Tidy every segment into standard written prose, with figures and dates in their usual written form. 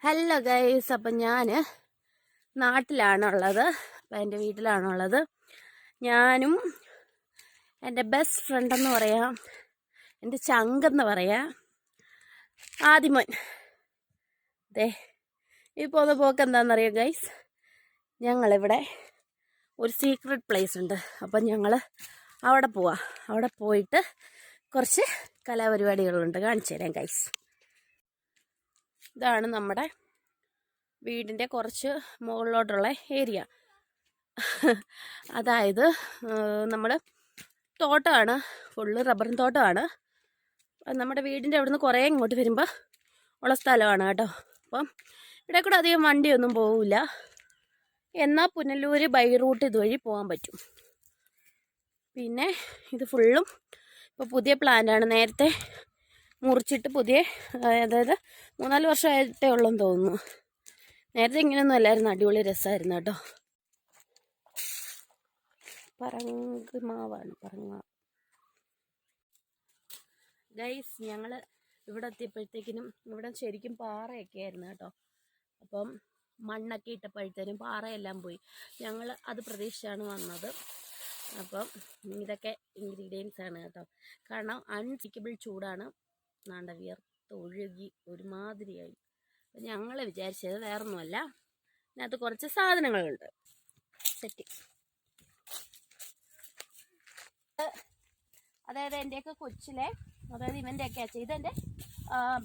Hello guys, അപ്പം ഞാൻ നാട്ടിലാണുള്ളത്. അപ്പം എൻ്റെ വീട്ടിലാണുള്ളത്. ഞാനും എൻ്റെ ബെസ്റ്റ് ഫ്രണ്ടെന്ന് പറയാം, എൻ്റെ ചങ്കെന്ന് പറയാം, ആദിമോൻ. അതെ, ഈ പോകുന്ന പോക്ക് എന്താണെന്നറിയാം ഗൈസ്, ഞങ്ങളിവിടെ ഒരു സീക്രട്ട് പ്ലേസ് ഉണ്ട്. അപ്പം ഞങ്ങൾ അവിടെ പോവാം. അവിടെ പോയിട്ട് കുറച്ച് കലാപരിപാടികളുണ്ട്, കാണിച്ചു തരാം ഗൈസ്. ഇതാണ് നമ്മുടെ വീടിൻ്റെ കുറച്ച് മുകളിലോട്ടുള്ള ഏരിയ. അതായത് നമ്മൾ തോട്ടമാണ്, ഫുള്ള് റബ്ബറും തോട്ടമാണ്. നമ്മുടെ വീടിൻ്റെ അവിടെ നിന്ന് കുറേ ഇങ്ങോട്ട് വരുമ്പോൾ ഉള്ള സ്ഥലമാണ് കേട്ടോ. അപ്പം ഇവിടെ കൂടെ അധികം വണ്ടിയൊന്നും പോവില്ല. എന്നാൽ പുനലൂർ ബൈ റൂട്ട് ഇതുവഴി പോകാൻ പറ്റും. പിന്നെ ഇത് ഫുള്ളും ഇപ്പോൾ പുതിയ പ്ലാന്റാണ്. നേരത്തെ മുറിച്ചിട്ട് പുതിയ, അതായത് 3-4 വർഷമായിട്ടേ ഉള്ളെന്ന് തോന്നുന്നു. നേരത്തെ ഇങ്ങനെയൊന്നും അല്ലായിരുന്നു. അടിപൊളി രസമായിരുന്നു കേട്ടോ. പറങ്കുമാവാണ്, പറങ്ങാവ്. ഗൈസ്, ഞങ്ങൾ ഇവിടെ എത്തിയപ്പോഴത്തേക്കിനും ഇവിടെ ശരിക്കും പാറയൊക്കെ ആയിരുന്നു കേട്ടോ. അപ്പം മണ്ണൊക്കെ ഇട്ടപ്പോഴത്തേനും പാറയെല്ലാം പോയി. ഞങ്ങൾ അത് പ്രതീക്ഷിച്ചാണ് വന്നത്. അപ്പം ഇതൊക്കെ ഇൻഗ്രീഡിയൻസ് ആണ് കേട്ടോ. കാരണം അൺസിക്കബിൾ ചൂടാണ്. നാണ്ട വിയർത്ത് ഒഴുകി ഒരുമാതിരിയായി. അപ്പം ഞങ്ങൾ വിചാരിച്ചത് വേറൊന്നുമല്ല, ഇതിനകത്ത് കുറച്ച് സാധനങ്ങളുണ്ട്. സെറ്റ്, അതായത് എൻ്റെയൊക്കെ കൊച്ചിലെ, അതായത് ഇവൻ്റെയൊക്കെ അച്ഛൻ, ഇതെൻ്റെ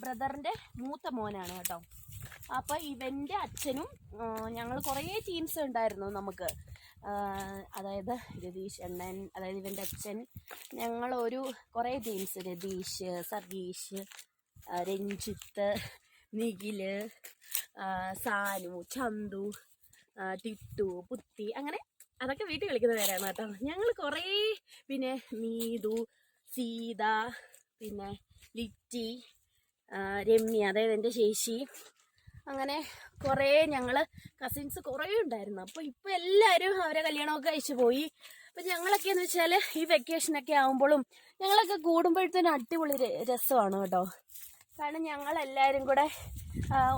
ബ്രദറിൻ്റെ മൂത്ത മോനാണ് കേട്ടോ. അപ്പോൾ ഇവൻ്റെ അച്ഛനും ഞങ്ങൾ കുറേ ടീംസ് ഉണ്ടായിരുന്നു നമുക്ക്. അതായത് രതീഷ് അണ്ണൻ, അതായത് ഇവൻ്റെ അച്ഛൻ, ഞങ്ങളൊരു കുറേ ടീംസ്, രതീഷ്, സതീഷ്, രഞ്ജിത്ത്, നിഖിൽ, സാനു, ചന്തു, ടിട്ടു, പുത്തി, അങ്ങനെ അതൊക്കെ വീട്ടിൽ കളിക്കുന്ന പേരാണ് കേട്ടോ. ഞങ്ങൾ കുറേ, പിന്നെ നീതു, സീത, പിന്നെ ലിറ്റി, രമ്യ, അതായത് എൻ്റെ ചേച്ചി, അങ്ങനെ കുറേ ഞങ്ങൾ കസിൻസ് കുറേ ഉണ്ടായിരുന്നു. അപ്പോൾ ഇപ്പോൾ എല്ലാവരും അവരെ കല്യാണമൊക്കെ കഴിച്ചു പോയി. അപ്പം ഞങ്ങളൊക്കെ എന്ന് വെച്ചാൽ ഈ വെക്കേഷനൊക്കെ ആകുമ്പോഴും ഞങ്ങളൊക്കെ കൂടുമ്പോഴത്തേനും അടിപൊളി രസമാണ് കേട്ടോ. കാരണം ഞങ്ങളെല്ലാവരും കൂടെ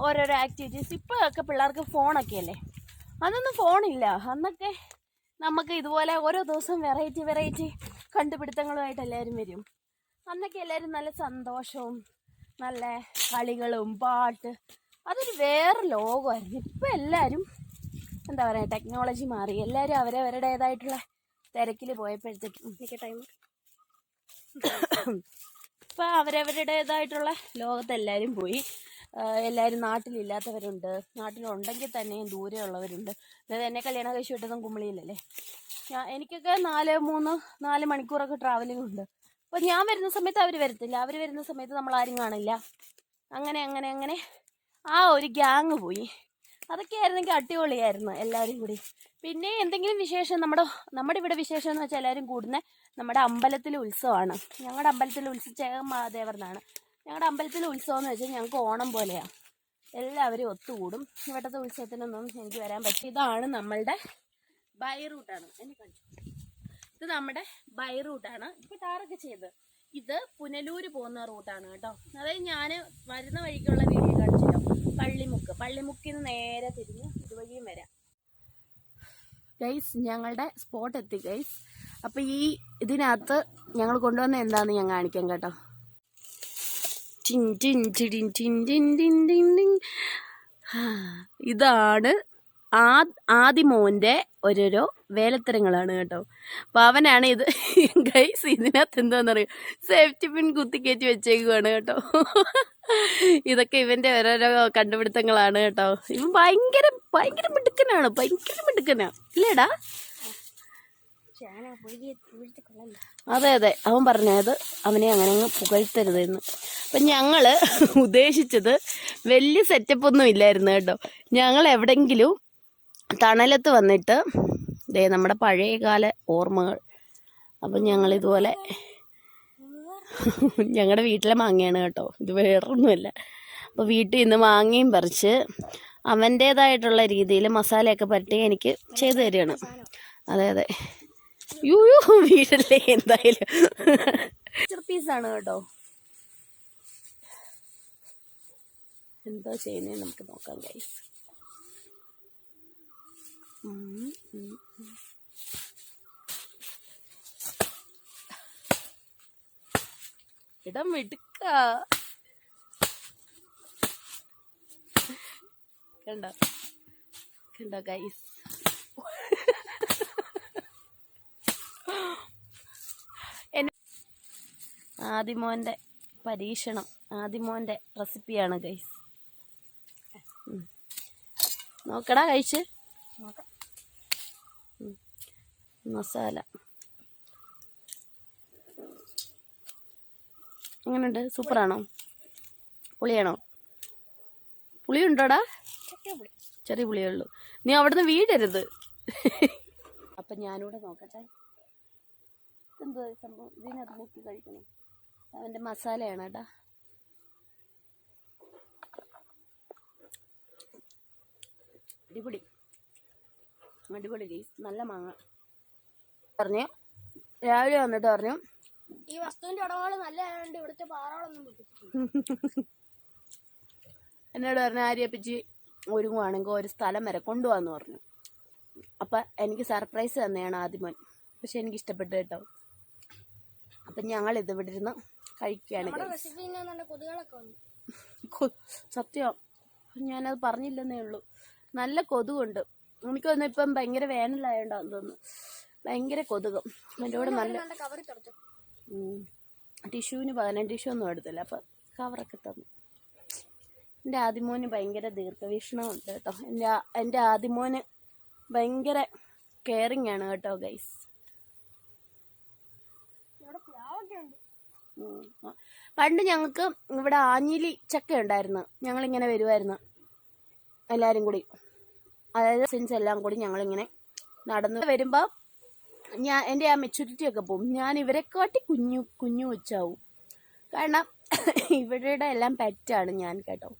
ഓരോരോ ആക്ടിവിറ്റീസ്. ഇപ്പോഴൊക്കെ പിള്ളേർക്ക് ഫോണൊക്കെ അല്ലേ, അന്നൊന്നും ഫോണില്ല. അന്നൊക്കെ നമുക്ക് ഇതുപോലെ ഓരോ ദിവസം വെറൈറ്റി കണ്ടുപിടുത്തങ്ങളുമായിട്ട് എല്ലാവരും വരും. അന്നൊക്കെ എല്ലാവരും നല്ല സന്തോഷവും നല്ല കളികളും പാട്ട്, അതൊരു വേറെ ലോകമായിരുന്നു. ഇപ്പം എല്ലാവരും എന്താ പറയുക, ടെക്നോളജി മാറി. എല്ലാവരും അവരവരുടേതായിട്ടുള്ള തിരക്കിൽ പോയപ്പോഴത്തേക്കും ടൈം ഇപ്പം അവരവരുടേതായിട്ടുള്ള ലോകത്തെല്ലാവരും പോയി. എല്ലാവരും നാട്ടിലില്ലാത്തവരുണ്ട്, നാട്ടിലുണ്ടെങ്കിൽ തന്നെയും ദൂരെയുള്ളവരുണ്ട്. അതായത് എന്നെ കല്യാണം കഴിച്ചു വിട്ടതും കുമളിയിലല്ലേ. എനിക്കൊക്കെ 4 മണിക്കൂറൊക്കെ ട്രാവലിംഗ് ഉണ്ട്. അപ്പോൾ ഞാൻ വരുന്ന സമയത്ത് അവർ വരത്തില്ല, അവർ വരുന്ന സമയത്ത് നമ്മളാരും കാണില്ല. അങ്ങനെ ആ ഒരു ഗ്യാങ് പോയി. അതൊക്കെ ആയിരുന്നെങ്കിൽ അടിപൊളിയായിരുന്നു എല്ലാവരും കൂടി. പിന്നെ എന്തെങ്കിലും വിശേഷം, നമ്മുടെ ഇവിടെ വിശേഷം എന്ന് വെച്ചാൽ എല്ലാവരും കൂടുന്ന നമ്മുടെ അമ്പലത്തിലെ ഉത്സവമാണ്. ഞങ്ങളുടെ അമ്പലത്തിലെ ഉത്സവം മഹാദേവനാണ്. ഞങ്ങളുടെ അമ്പലത്തിലെ ഉത്സവം എന്ന് വെച്ചാൽ ഞങ്ങൾക്ക് ഓണം പോലെയാണ്. എല്ലാവരും ഒത്തുകൂടും. ഇവിടുത്തെ ഉത്സവത്തിനൊന്നും എനിക്ക് വരാൻ പറ്റും. ഇതാണ് നമ്മളുടെ ബൈ റൂട്ടാണ്. എന്നെ കാണിച്ചു, ഇത് നമ്മുടെ ബൈ റൂട്ടാണ്. ഇപ്പോൾ ടാറൊക്കെ ചെയ്ത് ഇത് പുനലൂർ പോകുന്ന റൂട്ടാണ് കേട്ടോ. അതായത് ഞാൻ വരുന്ന വഴിക്കുള്ള വീഡിയോ കാണിച്ചല്ലോ. പള്ളിമുക്കിൽ നിന്ന് നേരെ തിരിഞ്ഞ് ഇതുവഴിയും വരാം. ഗൈസ്, ഞങ്ങളുടെ സ്പോട്ട് എത്തി ഗൈസ്. അപ്പോൾ ഈ ഇതിനകത്ത് ഞങ്ങൾ കൊണ്ടുവന്ന എന്താണെന്ന് ഞാൻ കാണിക്കാം കേട്ടോ. ഇതാണ് ആദിമോൻ്റെ ഓരോരോ വേലത്തരങ്ങളാണ് കേട്ടോ. അപ്പം അവനാണ് ഇത്. ഗൈസ്, ഇതിനകത്ത് എന്താണെന്നറിയോ, സേഫ്റ്റി പിൻ കുത്തിക്കയറ്റി വെച്ചേക്കുവാണ് കേട്ടോ. ഇതൊക്കെ ഇവൻ്റെ ഓരോരോ കണ്ടുപിടുത്തങ്ങളാണ് കേട്ടോ. ഇവൻ ഭയങ്കര മിടുക്കനാണ്, ഇല്ലേടാ? അതെ, അവൻ പറഞ്ഞത് അവനെ അങ്ങനെ അങ്ങ് പുകഴ്ത്തരുതെന്ന്. അപ്പം ഞങ്ങൾ ഉദ്ദേശിച്ചത് വലിയ സെറ്റപ്പൊന്നും ഇല്ലായിരുന്നു കേട്ടോ. ഞങ്ങൾ എവിടെയെങ്കിലും തണലത്ത് വന്നിട്ട് നമ്മുടെ പഴയകാല ഓർമ്മകൾ. അപ്പം ഞങ്ങളിതുപോലെ, ഞങ്ങളുടെ വീട്ടിലെ മാങ്ങയാണ് കേട്ടോ, ഇത് വേറൊന്നുമല്ല. അപ്പോൾ വീട്ടിൽ നിന്ന് മാങ്ങയും പറിച്ച് അവൻ്റേതായിട്ടുള്ള രീതിയിൽ മസാലയൊക്കെ പരട്ടി എനിക്ക് ചെയ്തു തരികയാണ്. അതെ, വീടല്ലേ, എന്തായാലും പീസാണ് കേട്ടോ. എന്തോ ചെയ്യുന്നതെന്ന് നമുക്ക് നോക്കാം ഗൈസ്. ഇടം മിടുക്ക. കണ്ടോ കണ്ടോ ഗൈസ്. ആദിമോൻ്റെ പരീക്ഷണം, ആദിമോൻ്റെ റെസിപ്പിയാണ് ഗൈസ്. നോക്കടാ കഴിച്ച്. മസാല എങ്ങനെയുണ്ട്? സൂപ്പറാണോ? പുളിയാണോ? പുളിയുണ്ടോടാ? ചെറിയ പുളിയേ ഉള്ളൂ. നീ അവിടുന്ന് വീടരുത്. അപ്പം ഞാനിവിടെ നോക്കട്ടെ എന്തോ സംഭവം. ഇതിനകത്ത് മുക്കി കഴിക്കണം. അവൻ്റെ മസാലയാണ് കേട്ടാ. അടിപൊളി അടിപൊളി ഗൈസ്. നല്ല മാങ്ങ. പറഞ്ഞു രാവിലെ വന്നിട്ട് പറഞ്ഞു ഈ വസ്തുവിന്റെ ഉടമകൾ നല്ലതായതുകൊണ്ട് ഇവിടുത്തെ പാറകളൊന്നും എന്നോട് പറഞ്ഞു ആര്യപ്പിച്ച് ഒരുങ്ങുവാണെങ്കിൽ ഒരു സ്ഥലം വരെ കൊണ്ടുപോകാന്ന് പറഞ്ഞു. അപ്പം എനിക്ക് സർപ്രൈസ് തന്നെയാണ് ആദ്യമോൻ. പക്ഷെ എനിക്ക് ഇഷ്ടപ്പെട്ടു കേട്ടോ. അപ്പം ഞങ്ങൾ ഇത് ഇവിടെ ഇരുന്ന് കഴിക്കുകയാണ്. സത്യം ഞാനത് പറഞ്ഞില്ലെന്നേ ഉള്ളൂ. നല്ല കൊതുകുണ്ട്. എനിക്ക് തോന്നുന്നു ഇപ്പം ഭയങ്കര വേനലായോണ്ടാന്ന് തോന്നുന്നു. ഭയങ്കര കൊതുകും. എൻ്റെ കൂടെ നല്ല ടിഷ്യൂവിന് പകരം ടിഷ്യൂ ഒന്നും എടുത്തില്ല. അപ്പം കവറൊക്കെ തന്നു. എൻ്റെ ആദിമോന് ഭയങ്കര ദീർഘവീക്ഷണമുണ്ട് കേട്ടോ. എൻ്റെ ആദിമോന് ഭയങ്കര കെയറിങ് ആണ് കേട്ടോ ഗൈസ്. പണ്ട് ഞങ്ങൾക്ക് ഇവിടെ ആഞ്ഞിലി ചക്ക ഉണ്ടായിരുന്നു. ഞങ്ങളിങ്ങനെ വരുമായിരുന്നു എല്ലാവരും കൂടി, അതായത് കസിൻസ് എല്ലാം കൂടി ഞങ്ങളിങ്ങനെ നടന്നു വരുമ്പോൾ എൻ്റെ ആ മെച്യൂരിറ്റി ഒക്കെ പോകും. ഞാൻ ഇവരെക്കാട്ടി കുഞ്ഞു കൊച്ചാവും. കാരണം ഇവരുടെ എല്ലാം പെറ്റാണ് ഞാൻ കേട്ടോ.